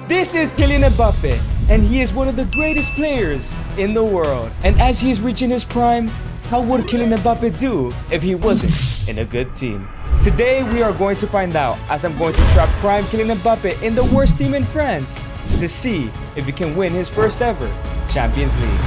This is Kylian Mbappe, and he is one of the greatest players in the world. And as he is reaching his prime, how would Kylian Mbappe do if he wasn't in a good team? Today we are going to find out, as I'm going to trap prime Kylian Mbappe in the worst team in France to see if he can win his first ever Champions League.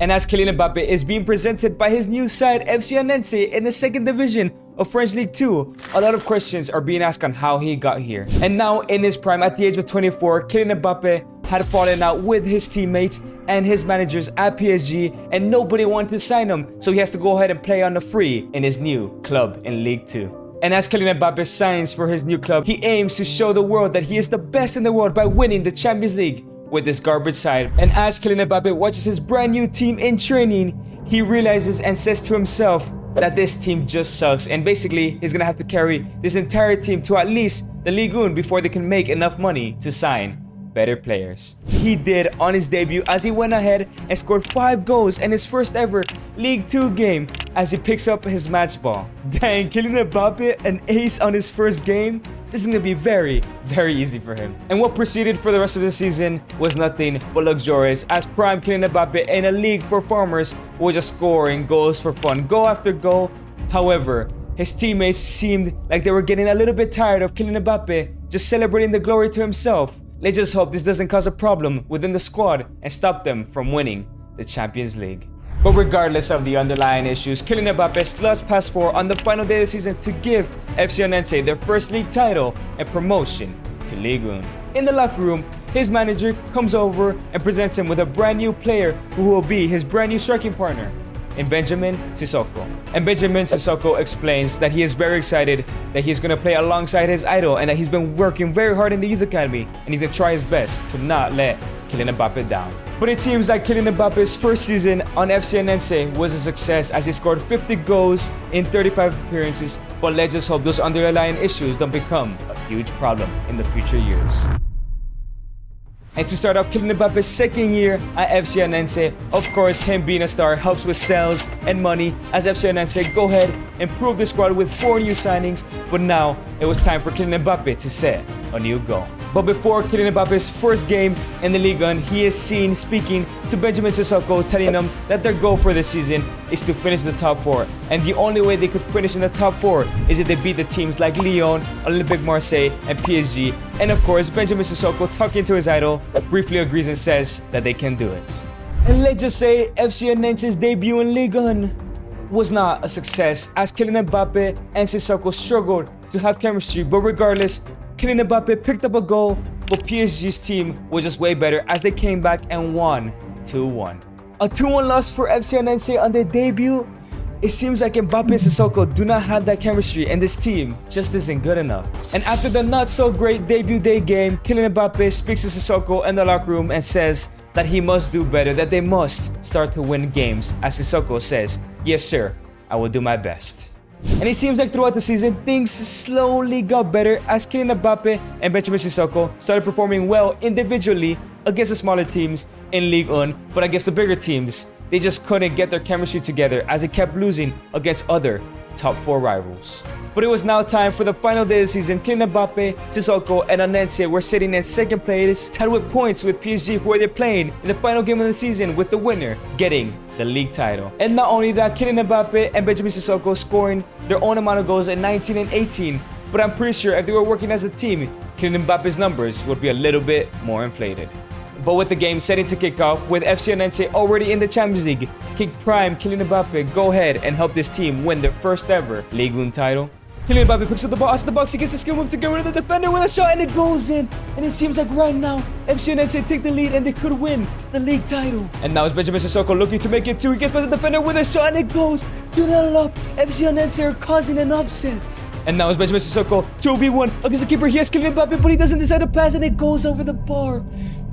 And as Kylian Mbappe is being presented by his new side FC Nantes in the second division of French Ligue 2, a lot of questions are being asked on how he got here. And now in his prime at the age of 24, Kylian Mbappe had fallen out with his teammates and his managers at PSG, and nobody wanted to sign him, so he has to go ahead and play on the free in his new club in Ligue 2. And as Kylian Mbappe signs for his new club, he aims to show the world that he is the best in the world by winning the Champions League with this garbage side. And as Kylian Mbappe watches his brand new team in training, he realizes and says to himself that this team just sucks, and basically he's gonna have to carry this entire team to at least the Ligue 1 before they can make enough money to sign better players. He did on his debut as he went ahead and scored 5 goals in his first ever Ligue 2 game as he picks up his match ball. Dang, Kylian Mbappe, an ace on his first game? This is going to be very, very easy for him. And what proceeded for the rest of the season was nothing but luxurious, as prime Kylian Mbappe in a league for farmers was just scoring goals for fun, goal after goal. However, his teammates seemed like they were getting a little bit tired of Kylian Mbappe just celebrating the glory to himself. Let's just hope this doesn't cause a problem within the squad and stop them from winning the Champions League. But regardless of the underlying issues, Kylian Mbappe sluts past 4 on the final day of the season to give FC Nantes their first league title and promotion to Ligue 1. In the locker room, his manager comes over and presents him with a brand new player who will be his brand new striking partner in Benjamin Sissoko. And Benjamin Sissoko explains that he is very excited that he's going to play alongside his idol and that he's been working very hard in the youth academy and he's going to try his best to not let Kylian Mbappe down. But it seems like Kylian Mbappe's first season on FC Nantes was a success as he scored 50 goals in 35 appearances, but let's just hope those underlying issues don't become a huge problem in the future years. And to start off Kylian Mbappe's second year at FC Nantes, of course, him being a star helps with sales and money as FC Nantes go ahead and improve the squad with 4 new signings, but now it was time for Kylian Mbappe to set a new goal. But before Kylian Mbappe's first game in the Ligue 1, he is seen speaking to Benjamin Sissoko, telling him that their goal for this season is to finish in the top 4. And the only way they could finish in the top 4 is if they beat the teams like Lyon, Olympique Marseille, and PSG. And of course, Benjamin Sissoko, talking to his idol, briefly agrees and says that they can do it. And let's just say FC Nantes' debut in Ligue 1 was not a success, as Kylian Mbappe and Sissoko struggled to have chemistry. But regardless, Kylian Mbappe picked up a goal, but PSG's team was just way better as they came back and won 2-1. A 2-1 loss for FC Nantes on their debut. It seems like Mbappe and Sissoko do not have that chemistry and this team just isn't good enough. And after the not so great debut day game, Kylian Mbappe speaks to Sissoko in the locker room and says that he must do better, that they must start to win games, as Sissoko says, "Yes sir, I will do my best." And it seems like throughout the season, things slowly got better as Kylian Mbappe and Benjamin Sissoko started performing well individually against the smaller teams in Ligue 1, but against the bigger teams, they just couldn't get their chemistry together as they kept losing against other top 4 rivals. But it was now time for the final day of the season. Kylian Mbappe, Sissoko, and Nantes were sitting in second place, tied with points with PSG, who they're playing in the final game of the season, with the winner getting the league title. And not only that, Kylian Mbappe and Benjamin Sissoko scoring their own amount of goals at 19 and 18. But I'm pretty sure if they were working as a team, Kylian Mbappe's numbers would be a little bit more inflated. But with the game setting to kick off, with FC Nantes already in the Champions League, King Prime Kylian Mbappe go ahead and help this team win their first ever Ligue 1 title. Kylian Mbappe picks up the ball outside the box, he gets a skill move to get rid of the defender with a shot, and it goes in. And it seems like right now, FC Nantes take the lead and they could win the league title. And now it's Benjamin Sissoko looking to make it 2. He gets past the defender with a shot and it goes 2-0 up. FC Nantes are causing an upset. And now it's Benjamin Sissoko 2v1 against the keeper. He has Kylian Mbappe, but he doesn't decide to pass and it goes over the bar.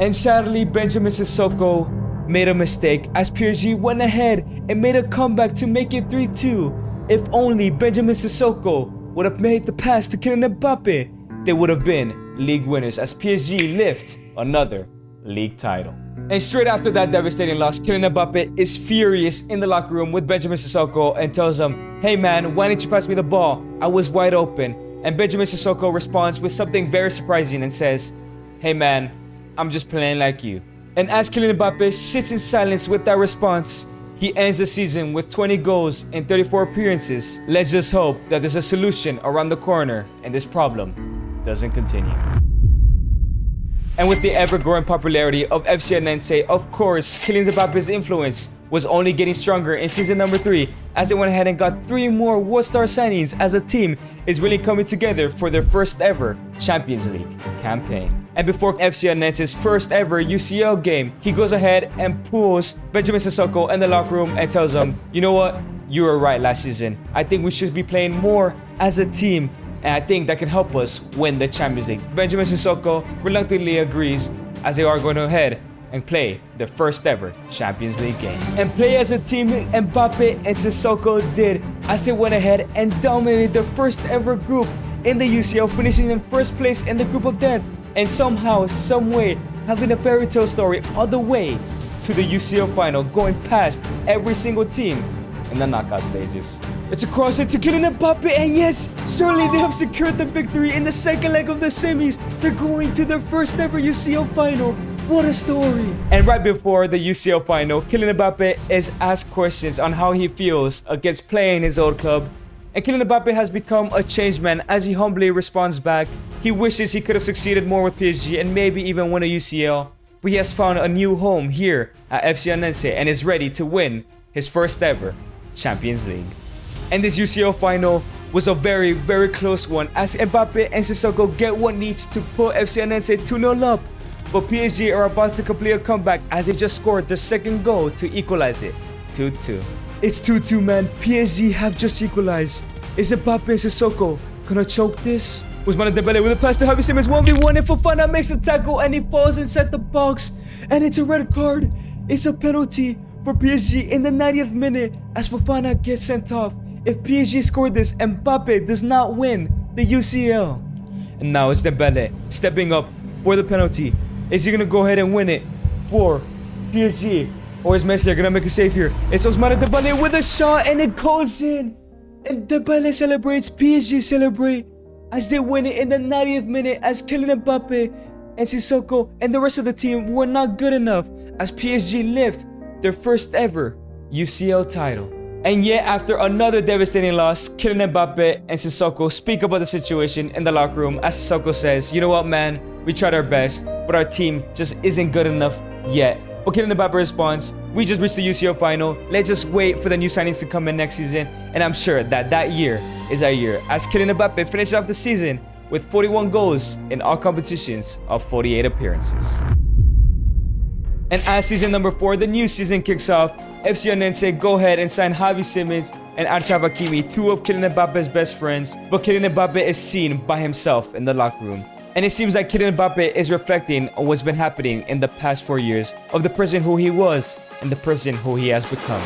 And sadly, Benjamin Sissoko made a mistake as PSG went ahead and made a comeback to make it 3-2. If only Benjamin Sissoko would have made the pass to Kylian Mbappe, they would have been league winners as PSG lift another league title. And straight after that devastating loss, Kylian Mbappe is furious in the locker room with Benjamin Sissoko and tells him, "Hey man, why didn't you pass me the ball? I was wide open." And Benjamin Sissoko responds with something very surprising and says, "Hey man, I'm just playing like you." And as Kylian Mbappe sits in silence with that response, he ends the season with 20 goals in 34 appearances. Let's just hope that there's a solution around the corner and this problem doesn't continue. And with the ever-growing popularity of FC Nantes, of course, Kylian Mbappe's influence was only getting stronger in season number 3 as it went ahead and got 3 more World Star signings as a team is really coming together for their first ever Champions League campaign. And before FC Nantes' first ever UCL game, he goes ahead and pulls Benjamin Sissoko in the locker room and tells him, "You know what? You were right last season. I think we should be playing more as a team, and I think that can help us win the Champions League." Benjamin Sissoko reluctantly agrees as they are going ahead and play their first ever Champions League game. And play as a team, Mbappe and Sissoko did as they went ahead and dominated their first ever group in the UCL, finishing in first place in the group of death, and somehow, someway, having a fairy tale story all the way to the UCL final, going past every single team in the knockout stages. It's a cross into Kylian Mbappe, and yes, surely they have secured the victory in the second leg of the semis. They're going to their first ever UCL final. What a story! And right before the UCL final, Kylian Mbappe is asked questions on how he feels against playing his old club. And Kylian Mbappe has become a changed man as he humbly responds back. He wishes he could have succeeded more with PSG and maybe even win a UCL. But he has found a new home here at FC Nantes and is ready to win his first ever Champions League. And this UCL final was a very, very close one as Mbappe and Sissoko get what needs to put FC Nantes 2-0 up. But PSG are about to complete a comeback as they just scored their second goal to equalize it, 2-2. It's 2-2, man. PSG have just equalized. Is Mbappe and Sissoko gonna choke this? Ousmane Dembele with a pass to Javi Simons, 1v1, and Fofana makes a tackle and he falls inside the box. And it's a red card. It's a penalty for PSG in the 90th minute as Fofana gets sent off. If PSG scored this, Mbappe does not win the UCL. And now it's Dembele stepping up for the penalty. Is he gonna go ahead and win it for PSG? Or is Messi gonna make a save here? It's Ousmane Dembele with a shot and it goes in. And Dembele celebrates, PSG celebrate as they win it in the 90th minute as Kylian Mbappe and Sissoko and the rest of the team were not good enough as PSG lift their first ever UCL title. And yet after another devastating loss, Kylian Mbappe and Sissoko speak about the situation in the locker room as Sissoko says, "You know what, man? We tried our best, but our team just isn't good enough yet." But Kylian Mbappe responds, "We just reached the UCL final. Let's just wait for the new signings to come in next season. And I'm sure that that year is our year." As Kylian Mbappe finishes off the season with 41 goals in all competitions of 48 appearances. And as season number 4, the new season kicks off, FC Nantes go ahead and sign Javi Simons and Achraf Hakimi, 2 of Kylian Mbappe's best friends. But Kylian Mbappe is seen by himself in the locker room. And it seems like Kylian Mbappe is reflecting on what's been happening in the past 4 years of the person who he was and the person who he has become.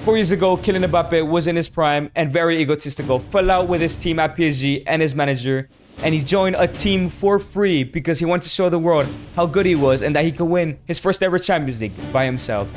Four years ago, Kylian Mbappe was in his prime and very egotistical, fell out with his team at PSG and his manager, and he joined a team for free because he wanted to show the world how good he was and that he could win his first ever Champions League by himself.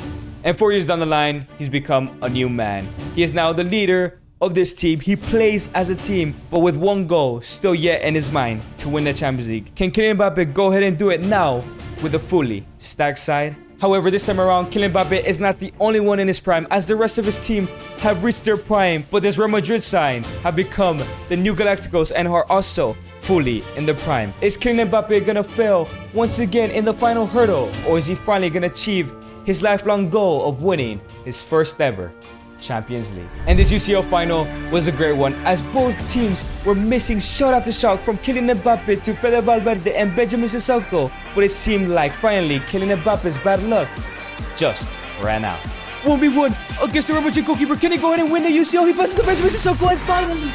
And 4 years down the line, he's become a new man. He is now the leader of this team. He plays as a team, but with one goal still yet in his mind to win the Champions League. Can Kylian Mbappe go ahead and do it now with a fully stacked side? However, this time around, Kylian Mbappe is not the only one in his prime as the rest of his team have reached their prime, but this Real Madrid side have become the new Galacticos and are also fully in the prime. Is Kylian Mbappe gonna fail once again in the final hurdle, or is he finally gonna achieve his lifelong goal of winning his first ever Champions League? And this UCL final was a great one as both teams were missing shot after shot from Kylian Mbappe to Fede Valverde and Benjamin Sissoko, but it seemed like finally Kylian Mbappe's bad luck just ran out. 1v1 against the Real Madrid goalkeeper. Can he go ahead and win the UCL? He passes to Benjamin Sissoko and finally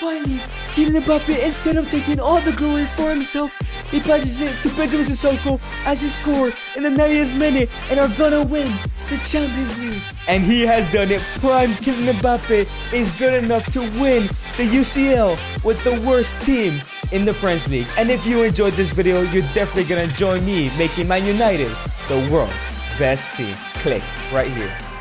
finally, Kylian Mbappe, instead of taking all the glory for himself, he passes it to Benjamin Sissoko as he scored in the 90th minute and are gonna win the Champions League. And he has done it. Prime Kylian Mbappe is good enough to win the UCL with the worst team in the French League. And if you enjoyed this video, you're definitely gonna join me making Man United the world's best team. Click right here.